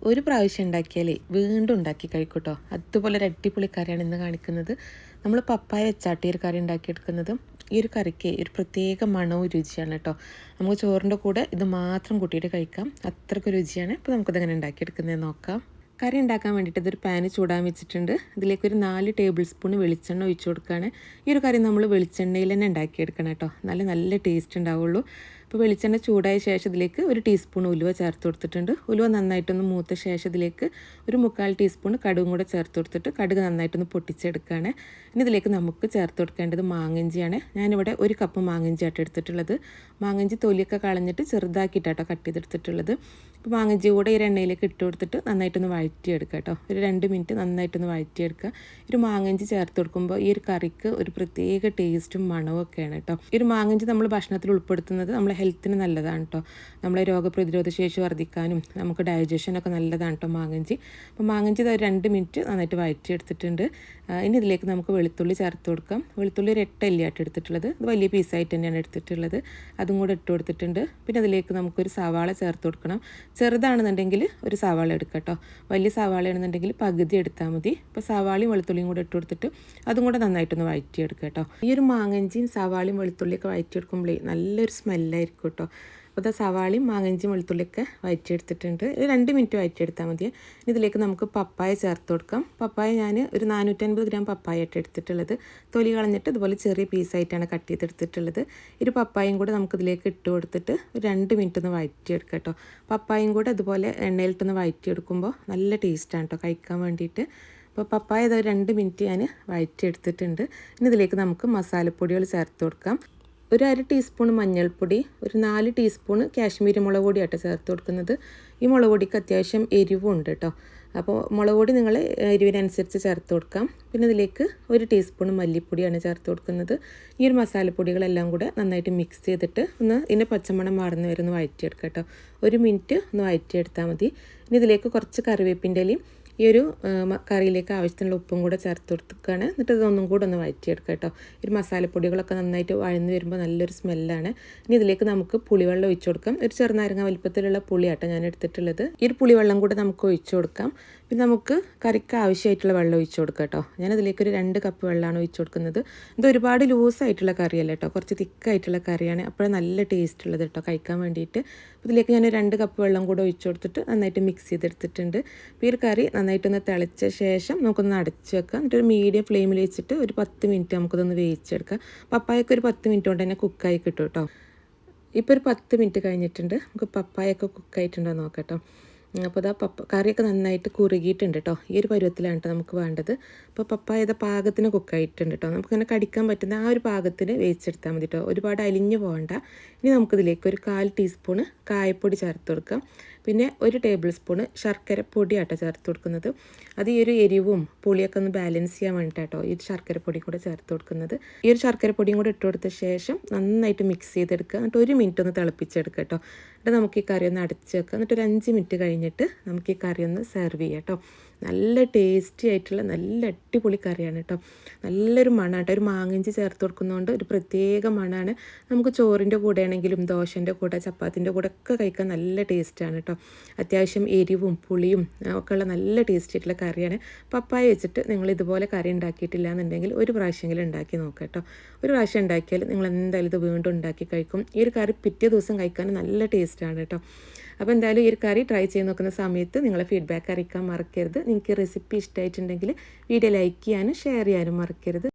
ഒരു പ്രാവശ്യം ഉണ്ടാക്കിയാലേ വീണ്ടും ഉണ്ടാക്കി കഴിക്കൂട്ടോ. അതുപോലെ ഒരു അടിപൊളി കറിയാണ് ഇന്ന് കാണിക്കുന്നത്. നമ്മൾ പപ്പായ വെച്ചാട്ടി ഒരു കറി ഉണ്ടാക്കിയെടുക്കുന്നത്. ഈ ഒരു കറിക്ക് ഒരു പ്രത്യേക മണവും രുചിയാണ് കേട്ടോ. നമുക്ക് ചോറിൻ്റെ കൂടെ ഇത് മാത്രം കൂട്ടിയിട്ട് കഴിക്കാം, അത്രയ്ക്ക് രുചിയാണ്. അപ്പോൾ നമുക്കിതെങ്ങനെ ഉണ്ടാക്കിയെടുക്കുന്നത് നോക്കാം. കറി ഉണ്ടാക്കാൻ വേണ്ടിയിട്ട് ഇതൊരു പാന് ചൂടാൻ വെച്ചിട്ടുണ്ട്. ഇതിലേക്ക് ഒരു 4 ടേബിൾ സ്പൂൺ വെളിച്ചെണ്ണ ഒഴിച്ചു കൊടുക്കുകയാണ്. ഈ ഒരു കറി നമ്മൾ വെളിച്ചെണ്ണയിൽ തന്നെ ഉണ്ടാക്കിയെടുക്കണം കേട്ടോ, നല്ല ടേസ്റ്റ് ഉണ്ടാവുള്ളൂ. അപ്പോൾ വെളിച്ചെണ്ണ ചൂടായ ശേഷം ഇതിലേക്ക് ഒരു ടീസ്പൂൺ ഉലുവ ചേർത്ത് കൊടുത്തിട്ടുണ്ട്. ഉലുവ നന്നായിട്ടൊന്ന് മൂത്ത ശേഷം ഇതിലേക്ക് ഒരു 3/4 ടീസ്പൂൺ കടുകും കൂടെ ചേർത്ത് കൊടുത്തിട്ട് കടുക് നന്നായിട്ടൊന്ന് പൊട്ടിച്ചെടുക്കുകയാണ്. ഇനി ഇതിലേക്ക് നമുക്ക് ചേർത്ത് കൊടുക്കേണ്ടത് മാങ്ങഞ്ചിയാണ്. ഞാനിവിടെ 1 കപ്പ് മാങ്ങഞ്ചിയായിട്ട് എടുത്തിട്ടുള്ളത്. മാങ്ങഞ്ചി തൊലിയൊക്കെ കളഞ്ഞിട്ട് ചെറുതാക്കിയിട്ടാട്ടോ കട്ട് ചെയ്തെടുത്തിട്ടുള്ളത്. അപ്പോൾ മാങ്ങഞ്ചി കൂടെ ഈ എണ്ണയിലേക്ക് ഇട്ട് കൊടുത്തിട്ട് നന്നായിട്ടൊന്ന് വഴറ്റിയെടുക്കുക കേട്ടോ. ഒരു 2 മിനിറ്റ് നന്നായിട്ടൊന്ന് വഴറ്റിയെടുക്കുക. ഒരു മാങ്ങഞ്ചി ചേർത്ത് കൊടുക്കുമ്പോൾ ഈ ഒരു കറിക്ക് ഒരു പ്രത്യേക ടേസ്റ്റും മണവും ഒക്കെയാണ് കേട്ടോ. ഈ ഒരു മാങ്ങഞ്ചി നമ്മൾ ഭക്ഷണത്തിൽ ഉൾപ്പെടുത്തുന്നത് നമ്മളെ ഹെൽത്തിന് നല്ലതാണ് കേട്ടോ. നമ്മളെ രോഗപ്രതിരോധ ശേഷി വർദ്ധിക്കാനും നമുക്ക് ഡൈജഷനൊക്കെ നല്ലതാണ് കേട്ടോ മാങ്ങഞ്ചി. അപ്പോൾ മാങ്ങഞ്ചി ഒരു 2 മിനിറ്റ് നന്നായിട്ട് വഴറ്റിയെടുത്തിട്ടുണ്ട്. ഇനി ഇതിലേക്ക് നമുക്ക് വെളുത്തുള്ളി ചേർത്ത് കൊടുക്കാം. വെളുത്തുള്ളി ഒരു 8 അല്ലിയായിട്ട് എടുത്തിട്ടുള്ളത്. ഇത് വലിയ പീസായിട്ട് തന്നെയാണ് എടുത്തിട്ടുള്ളത്. അതും കൂടെ ഇട്ട് കൊടുത്തിട്ടുണ്ട്. പിന്നെ അതിലേക്ക് നമുക്കൊരു സവാള ചേർത്ത് കൊടുക്കണം. ചെറുതാണെന്നുണ്ടെങ്കിൽ ഒരു സവാള എടുക്കാം കേട്ടോ. വലിയ സവാളയാണെന്നുണ്ടെങ്കിൽ പകുതി എടുത്താൽ മതി. ഇപ്പോൾ സവാളയും വെളുത്തുള്ളിയും കൂടെ ഇട്ട് കൊടുത്തിട്ട് അതും കൂടെ നന്നായിട്ടൊന്ന് വഴറ്റിയെടുക്കുക കേട്ടോ. ഈ ഒരു മാങ്ങഞ്ചിയും സവാളയും വെളുത്തുള്ളിയൊക്കെ വഴറ്റിയെടുക്കുമ്പോഴേ നല്ലൊരു സ്മെല്ലായിരിക്കും കേട്ടോ. അപ്പോൾ സവാളയും മാങ്ങഞ്ചിയും വെളുത്തുള്ളിയൊക്കെ വഴറ്റിയെടുത്തിട്ടുണ്ട്. 2 മിനിറ്റ് വഴറ്റിയെടുത്താൽ മതി. ഇതിലേക്ക് നമുക്ക് പപ്പായ ചേർത്ത് കൊടുക്കാം. പപ്പായ ഞാൻ ഒരു 450 ഗ്രാം പപ്പായ ആയിട്ട് എടുത്തിട്ടുള്ളത്. തൊലി കളഞ്ഞിട്ട് ഇതുപോലെ ചെറിയ പീസായിട്ടാണ് കട്ട് ചെയ്തെടുത്തിട്ടുള്ളത്. ഒരു പപ്പായയും കൂടെ നമുക്കിതിലേക്ക് ഇട്ട് കൊടുത്തിട്ട് 2 മിനിറ്റ് ഒന്ന് വഴറ്റിയെടുക്കാം കേട്ടോ. പപ്പായയും കൂടെ അതുപോലെ എണ്ണയിലിട്ടൊന്ന് വഴറ്റിയെടുക്കുമ്പോൾ നല്ല ടേസ്റ്റാണ് കേട്ടോ കഴിക്കാൻ വേണ്ടിയിട്ട്. അപ്പോൾ പപ്പായ ഇത് 2 മിനിറ്റ് ഞാൻ വഴറ്റിയെടുത്തിട്ടുണ്ട്. ഇനി ഇതിലേക്ക് നമുക്ക് മസാലപ്പൊടികൾ ചേർത്ത് കൊടുക്കാം. ഒരു 1/2 ടീസ്പൂൺ മഞ്ഞൾപ്പൊടി, ഒരു 4 ടീസ്പൂൺ കാശ്മീരി മുളക് പൊടിയായിട്ട് ചേർത്ത് കൊടുക്കുന്നത്. ഈ മുളക് പൊടിക്ക് അത്യാവശ്യം എരിവും ഉണ്ട് കേട്ടോ. അപ്പോൾ മുളക് പൊടി നിങ്ങൾ എരിവിനനുസരിച്ച് ചേർത്ത് കൊടുക്കാം. പിന്നെ ഇതിലേക്ക് 1 ടീസ്പൂൺ മല്ലിപ്പൊടിയാണ് ചേർത്ത് കൊടുക്കുന്നത്. ഈ ഒരു മസാലപ്പൊടികളെല്ലാം കൂടെ നന്നായിട്ട് മിക്സ് ചെയ്തിട്ട് ഒന്ന് ഇതിൻ്റെ പച്ചമണം മാറുന്ന വരെ ഒന്ന് വഴറ്റിയെടുക്കാം കേട്ടോ. 1 മിനിറ്റ് ഒന്ന് വഴറ്റിയെടുത്താൽ മതി. ഇനി ഇതിലേക്ക് കുറച്ച് കറിവേപ്പിൻ്റെ ഇലയും ഈ ഒരു കറിയിലേക്ക് ആവശ്യത്തിനുള്ള ഉപ്പും കൂടെ ചേർത്ത് കൊടുക്കുകയാണ്. എന്നിട്ട് ഇതൊന്നും കൂടെ ഒന്ന് വഴറ്റിയെടുക്കുക കേട്ടോ. ഒരു മസാലപ്പൊടികളൊക്കെ നന്നായിട്ട് വഴന്ന് വരുമ്പോൾ നല്ലൊരു സ്മെല്ലാണ്. ഇനി ഇതിലേക്ക് നമുക്ക് പുളിവെള്ളം ഒഴിച്ചു കൊടുക്കാം. ഒരു ചെറുനാരങ്ങ വലിപ്പത്തിലുള്ള പുളിയാട്ടോ ഞാൻ എടുത്തിട്ടുള്ളത്. ഈ ഒരു പുളിവെള്ളം കൂടെ നമുക്ക് ഒഴിച്ചു കൊടുക്കാം. പിന്നെ നമുക്ക് കറിക്ക് ആവശ്യമായിട്ടുള്ള വെള്ളം ഒഴിച്ചു കൊടുക്കാം കേട്ടോ. ഞാനതിലേക്ക് ഒരു 2 കപ്പ് വെള്ളമാണ് ഒഴിച്ചു കൊടുക്കുന്നത്. ഇത് ഒരുപാട് ലൂസായിട്ടുള്ള കറിയല്ല കേട്ടോ, കുറച്ച് തിക്കായിട്ടുള്ള കറിയാണ്. അപ്പോഴേ നല്ല ടേസ്റ്റ് ഉള്ളത് കേട്ടോ കഴിക്കാൻ വേണ്ടിയിട്ട്. ഇതിലേക്ക് ഞാൻ 2 കപ്പ് വെള്ളം കൂടെ ഒഴിച്ചു കൊടുത്തിട്ട് നന്നായിട്ട് മിക്സ് ചെയ്തെടുത്തിട്ടുണ്ട്. അപ്പോൾ ഈ ഒരു കറി നന്നായിട്ടൊന്ന് തിളച്ച ശേഷം നമുക്കൊന്ന് അടച്ച് വെക്കാം. എന്നിട്ടൊരു മീഡിയം ഫ്ലെയിമിൽ വെച്ചിട്ട് ഒരു 10 മിനിറ്റ് നമുക്കതൊന്ന് വേവിച്ചെടുക്കാം. പപ്പായൊക്കെ ഒരു 10 മിനിറ്റ് കൊണ്ട് തന്നെ കുക്കായി കിട്ടും കേട്ടോ. ഇപ്പോൾ ഒരു 10 മിനിറ്റ് കഴിഞ്ഞിട്ടുണ്ട്. നമുക്ക് പപ്പായൊക്കെ കുക്കായിട്ടുണ്ടോ നോക്കാം കേട്ടോ. അപ്പോൾ ഇതാ കറിയൊക്കെ നന്നായിട്ട് കുറുകിയിട്ടുണ്ട് കേട്ടോ. ഈ ഒരു പരുവത്തിലാണ് കേട്ടോ നമുക്ക് വേണ്ടത്. അപ്പോൾ പപ്പായ പാകത്തിന് കുക്കായിട്ടുണ്ട് കേട്ടോ. നമുക്കിങ്ങനെ കടിക്കാൻ പറ്റുന്ന ആ ഒരു പാകത്തിന് വേവിച്ചെടുത്താൽ മതി കേട്ടോ. ഒരുപാട് അലിഞ്ഞു പോകണ്ട. ഇനി നമുക്കിതിലേക്ക് ഒരു 1/4 ടീസ്പൂണ് കായപ്പൊടി ചേർത്ത് കൊടുക്കാം. പിന്നെ 1 ടേബിൾ സ്പൂണ് ശർക്കര പൊടിയാട്ടോ ചേർത്ത് കൊടുക്കുന്നത്. അത് ഈ ഒരു എരിവും പുളിയൊക്കെ ഒന്ന് ബാലൻസ് ചെയ്യാൻ വേണ്ടിയിട്ടോ ഈ ശർക്കരപ്പൊടി കൂടെ ചേർത്ത് കൊടുക്കുന്നത്. ഈ ഒരു ശർക്കരപ്പൊടിയും കൂടെ ഇട്ട് കൊടുത്ത ശേഷം നന്നായിട്ട് മിക്സ് ചെയ്തെടുക്കുക. എന്നിട്ട് 1 മിനിറ്റ് ഒന്ന് തിളപ്പിച്ചെടുക്കുക കേട്ടോ. എന്നിട്ട് നമുക്ക് ഈ കറി ഒന്ന് അടച്ച് വെക്കുക. എന്നിട്ട് ഒരു 5 മിനിറ്റ് കഴിഞ്ഞിട്ട് നമുക്ക് ഈ കറി ഒന്ന് സെർവ് ചെയ്യാം കേട്ടോ. നല്ല ടേസ്റ്റി ആയിട്ടുള്ള നല്ല അടിപൊളി കറിയാണ് കേട്ടോ. നല്ലൊരു മണമാണ് കേട്ടോ. ഒരു മാങ്ങഞ്ചി ചേർത്ത് കൊടുക്കുന്നതുകൊണ്ട് ഒരു പ്രത്യേക മണമാണ്. നമുക്ക് ചോറിൻ്റെ കൂടെ ആണെങ്കിലും ദോശൻ്റെ കൂടെ ചപ്പാത്തിൻ്റെ കൂടെ ഒക്കെ കഴിക്കാൻ നല്ല ടേസ്റ്റാണ് കേട്ടോ. അത്യാവശ്യം എരിവും പുളിയും ഒക്കെ ഉള്ള നല്ല ടേസ്റ്റി ആയിട്ടുള്ള കറിയാണ്. പപ്പായ വെച്ചിട്ട് നിങ്ങൾ ഇതുപോലെ കറി ഉണ്ടാക്കിയിട്ടില്ല എന്നുണ്ടെങ്കിൽ ഒരു പ്രാവശ്യമെങ്കിലും ഉണ്ടാക്കി നോക്കാം കേട്ടോ. ഒരു പ്രാവശ്യം ഉണ്ടാക്കിയാൽ നിങ്ങൾ എന്തായാലും ഇത് വീണ്ടും ഉണ്ടാക്കി കഴിക്കും. ഈ ഒരു കറി പിറ്റേ ദിവസം കഴിക്കാൻ നല്ല ടേസ്റ്റാണ് കേട്ടോ. അപ്പോൾ എന്തായാലും ഈ ഒരു കറി ട്രൈ ചെയ്ത് നോക്കുന്ന സമയത്ത് നിങ്ങളെ ഫീഡ്ബാക്ക് അറിയിക്കാൻ മറക്കരുത്. നിങ്ങൾക്ക് റെസിപ്പി ഇഷ്ടമായിട്ടുണ്ടെങ്കിൽ വീഡിയോ ലൈക്ക് ചെയ്യാനും ഷെയർ ചെയ്യാനും മറക്കരുത്.